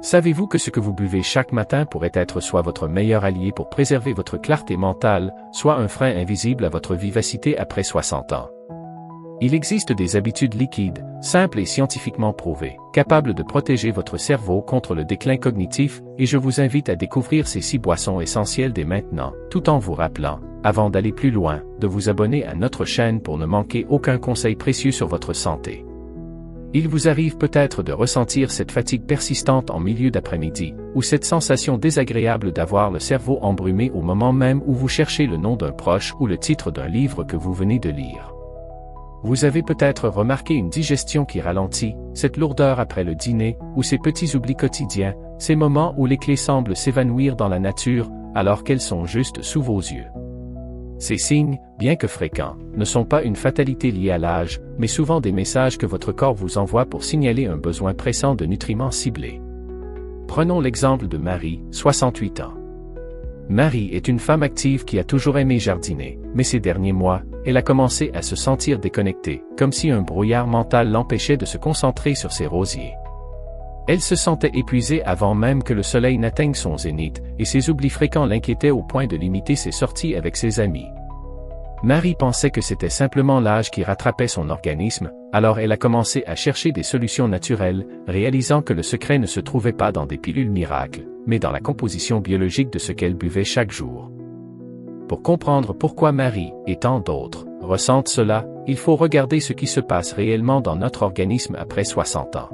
Savez-vous que ce que vous buvez chaque matin pourrait être soit votre meilleur allié pour préserver votre clarté mentale, soit un frein invisible à votre vivacité après 60 ans? Il existe des habitudes liquides, simples et scientifiquement prouvées, capables de protéger votre cerveau contre le déclin cognitif, et je vous invite à découvrir ces 6 boissons essentielles dès maintenant, tout en vous rappelant, avant d'aller plus loin, de vous abonner à notre chaîne pour ne manquer aucun conseil précieux sur votre santé. Il vous arrive peut-être de ressentir cette fatigue persistante en milieu d'après-midi, ou cette sensation désagréable d'avoir le cerveau embrumé au moment même où vous cherchez le nom d'un proche ou le titre d'un livre que vous venez de lire. Vous avez peut-être remarqué une digestion qui ralentit, cette lourdeur après le dîner, ou ces petits oublis quotidiens, ces moments où les clés semblent s'évanouir dans la nature, alors qu'elles sont juste sous vos yeux. Ces signes, bien que fréquents, ne sont pas une fatalité liée à l'âge, mais souvent des messages que votre corps vous envoie pour signaler un besoin pressant de nutriments ciblés. Prenons l'exemple de Marie, 68 ans. Marie est une femme active qui a toujours aimé jardiner, mais ces derniers mois, elle a commencé à se sentir déconnectée, comme si un brouillard mental l'empêchait de se concentrer sur ses rosiers. Elle se sentait épuisée avant même que le soleil n'atteigne son zénith, et ses oublis fréquents l'inquiétaient au point de limiter ses sorties avec ses amis. Marie pensait que c'était simplement l'âge qui rattrapait son organisme, alors elle a commencé à chercher des solutions naturelles, réalisant que le secret ne se trouvait pas dans des pilules miracles, mais dans la composition biologique de ce qu'elle buvait chaque jour. Pour comprendre pourquoi Marie, et tant d'autres, ressentent cela, il faut regarder ce qui se passe réellement dans notre organisme après 60 ans.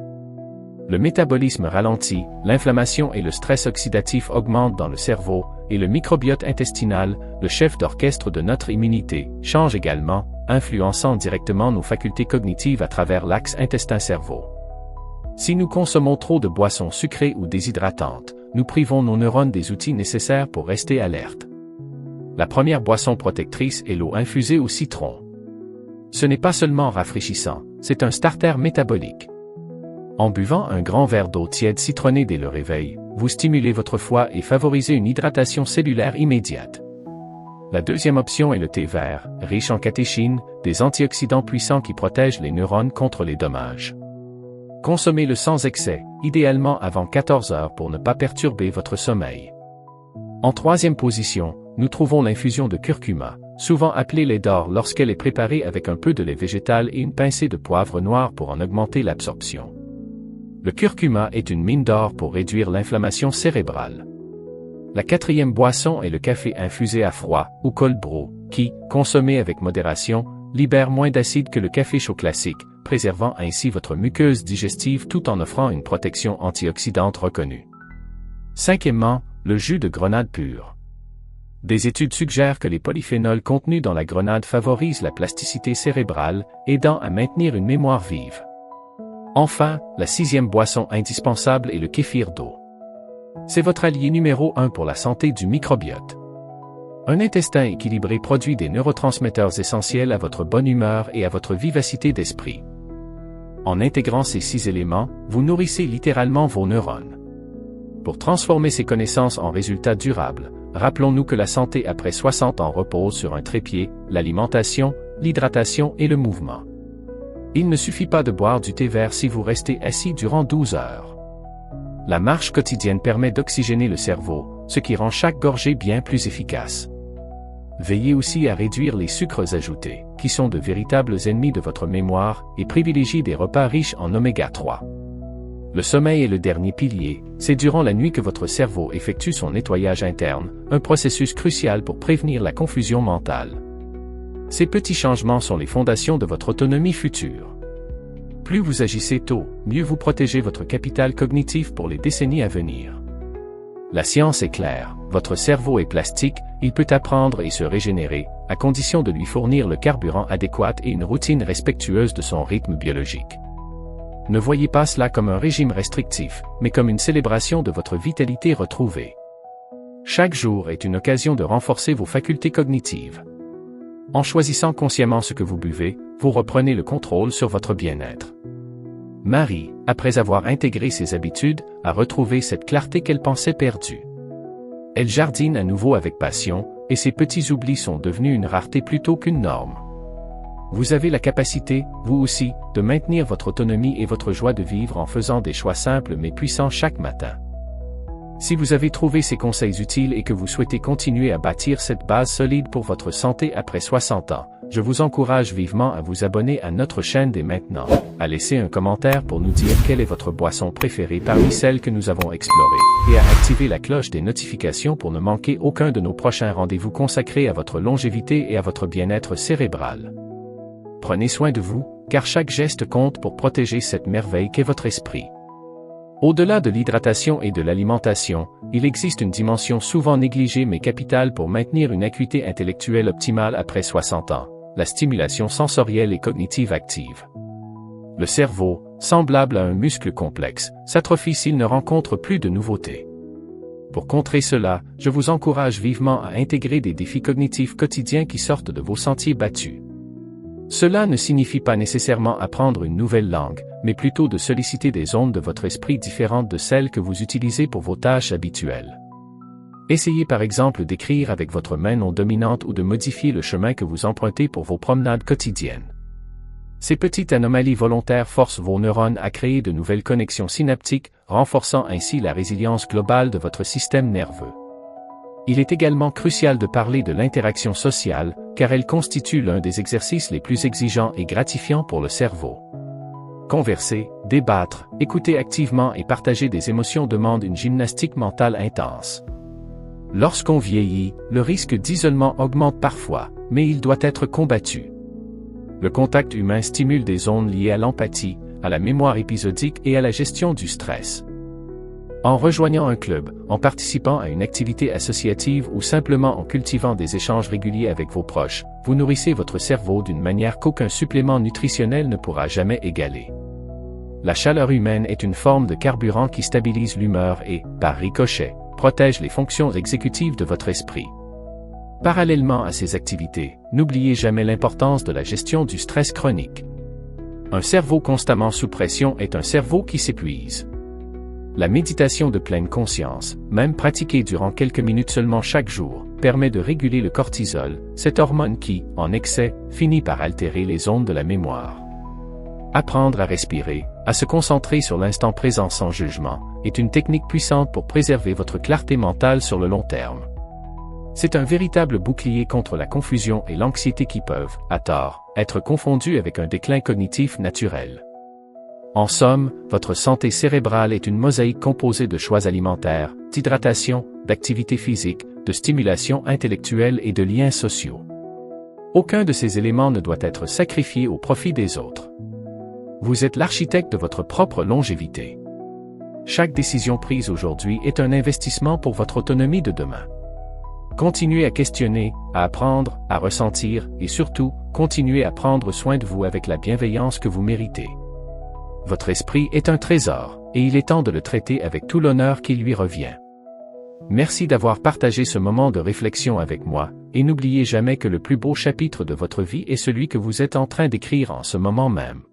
Le métabolisme ralentit, l'inflammation et le stress oxydatif augmentent dans le cerveau, et le microbiote intestinal, le chef d'orchestre de notre immunité, change également, influençant directement nos facultés cognitives à travers l'axe intestin-cerveau. Si nous consommons trop de boissons sucrées ou déshydratantes, nous privons nos neurones des outils nécessaires pour rester alertes. La première boisson protectrice est l'eau infusée au citron. Ce n'est pas seulement rafraîchissant, c'est un starter métabolique. En buvant un grand verre d'eau tiède citronnée dès le réveil, vous stimulez votre foie et favorisez une hydratation cellulaire immédiate. La deuxième option est le thé vert, riche en catéchines, des antioxydants puissants qui protègent les neurones contre les dommages. Consommez-le sans excès, idéalement avant 14 heures pour ne pas perturber votre sommeil. En troisième position, nous trouvons l'infusion de curcuma, souvent appelée lait d'or lorsqu'elle est préparée avec un peu de lait végétal et une pincée de poivre noir pour en augmenter l'absorption. Le curcuma est une mine d'or pour réduire l'inflammation cérébrale. La quatrième boisson est le café infusé à froid, ou cold brew, qui, consommé avec modération, libère moins d'acide que le café chaud classique, préservant ainsi votre muqueuse digestive tout en offrant une protection antioxydante reconnue. Cinquièmement, le jus de grenade pure. Des études suggèrent que les polyphénols contenus dans la grenade favorisent la plasticité cérébrale, aidant à maintenir une mémoire vive. Enfin, la sixième boisson indispensable est le kéfir d'eau. C'est votre allié numéro 1 pour la santé du microbiote. Un intestin équilibré produit des neurotransmetteurs essentiels à votre bonne humeur et à votre vivacité d'esprit. En intégrant ces 6 éléments, vous nourrissez littéralement vos neurones. Pour transformer ces connaissances en résultats durables, rappelons-nous que la santé après 60 ans repose sur un trépied, l'alimentation, l'hydratation et le mouvement. Il ne suffit pas de boire du thé vert si vous restez assis durant 12 heures. La marche quotidienne permet d'oxygéner le cerveau, ce qui rend chaque gorgée bien plus efficace. Veillez aussi à réduire les sucres ajoutés, qui sont de véritables ennemis de votre mémoire, et privilégiez des repas riches en oméga 3. Le sommeil est le dernier pilier, c'est durant la nuit que votre cerveau effectue son nettoyage interne, un processus crucial pour prévenir la confusion mentale. Ces petits changements sont les fondations de votre autonomie future. Plus vous agissez tôt, mieux vous protégez votre capital cognitif pour les décennies à venir. La science est claire, votre cerveau est plastique, il peut apprendre et se régénérer, à condition de lui fournir le carburant adéquat et une routine respectueuse de son rythme biologique. Ne voyez pas cela comme un régime restrictif, mais comme une célébration de votre vitalité retrouvée. Chaque jour est une occasion de renforcer vos facultés cognitives. En choisissant consciemment ce que vous buvez, vous reprenez le contrôle sur votre bien-être. Marie, après avoir intégré ses habitudes, a retrouvé cette clarté qu'elle pensait perdue. Elle jardine à nouveau avec passion, et ses petits oublis sont devenus une rareté plutôt qu'une norme. Vous avez la capacité, vous aussi, de maintenir votre autonomie et votre joie de vivre en faisant des choix simples mais puissants chaque matin. Si vous avez trouvé ces conseils utiles et que vous souhaitez continuer à bâtir cette base solide pour votre santé après 60 ans, je vous encourage vivement à vous abonner à notre chaîne dès maintenant, à laisser un commentaire pour nous dire quelle est votre boisson préférée parmi celles que nous avons explorées, et à activer la cloche des notifications pour ne manquer aucun de nos prochains rendez-vous consacrés à votre longévité et à votre bien-être cérébral. Prenez soin de vous, car chaque geste compte pour protéger cette merveille qu'est votre esprit. Au-delà de l'hydratation et de l'alimentation, il existe une dimension souvent négligée mais capitale pour maintenir une acuité intellectuelle optimale après 60 ans, la stimulation sensorielle et cognitive active. Le cerveau, semblable à un muscle complexe, s'atrophie s'il ne rencontre plus de nouveautés. Pour contrer cela, je vous encourage vivement à intégrer des défis cognitifs quotidiens qui sortent de vos sentiers battus. Cela ne signifie pas nécessairement apprendre une nouvelle langue, mais plutôt de solliciter des zones de votre esprit différentes de celles que vous utilisez pour vos tâches habituelles. Essayez par exemple d'écrire avec votre main non dominante ou de modifier le chemin que vous empruntez pour vos promenades quotidiennes. Ces petites anomalies volontaires forcent vos neurones à créer de nouvelles connexions synaptiques, renforçant ainsi la résilience globale de votre système nerveux. Il est également crucial de parler de l'interaction sociale, car elle constitue l'un des exercices les plus exigeants et gratifiants pour le cerveau. Converser, débattre, écouter activement et partager des émotions demandent une gymnastique mentale intense. Lorsqu'on vieillit, le risque d'isolement augmente parfois, mais il doit être combattu. Le contact humain stimule des zones liées à l'empathie, à la mémoire épisodique et à la gestion du stress. En rejoignant un club, en participant à une activité associative ou simplement en cultivant des échanges réguliers avec vos proches, vous nourrissez votre cerveau d'une manière qu'aucun supplément nutritionnel ne pourra jamais égaler. La chaleur humaine est une forme de carburant qui stabilise l'humeur et, par ricochet, protège les fonctions exécutives de votre esprit. Parallèlement à ces activités, n'oubliez jamais l'importance de la gestion du stress chronique. Un cerveau constamment sous pression est un cerveau qui s'épuise. La méditation de pleine conscience, même pratiquée durant quelques minutes seulement chaque jour, permet de réguler le cortisol, cette hormone qui, en excès, finit par altérer les ondes de la mémoire. Apprendre à respirer, à se concentrer sur l'instant présent sans jugement, est une technique puissante pour préserver votre clarté mentale sur le long terme. C'est un véritable bouclier contre la confusion et l'anxiété qui peuvent, à tort, être confondus avec un déclin cognitif naturel. En somme, votre santé cérébrale est une mosaïque composée de choix alimentaires, d'hydratation, d'activité physique, de stimulation intellectuelle et de liens sociaux. Aucun de ces éléments ne doit être sacrifié au profit des autres. Vous êtes l'architecte de votre propre longévité. Chaque décision prise aujourd'hui est un investissement pour votre autonomie de demain. Continuez à questionner, à apprendre, à ressentir, et surtout, continuez à prendre soin de vous avec la bienveillance que vous méritez. Votre esprit est un trésor, et il est temps de le traiter avec tout l'honneur qui lui revient. Merci d'avoir partagé ce moment de réflexion avec moi, et n'oubliez jamais que le plus beau chapitre de votre vie est celui que vous êtes en train d'écrire en ce moment même.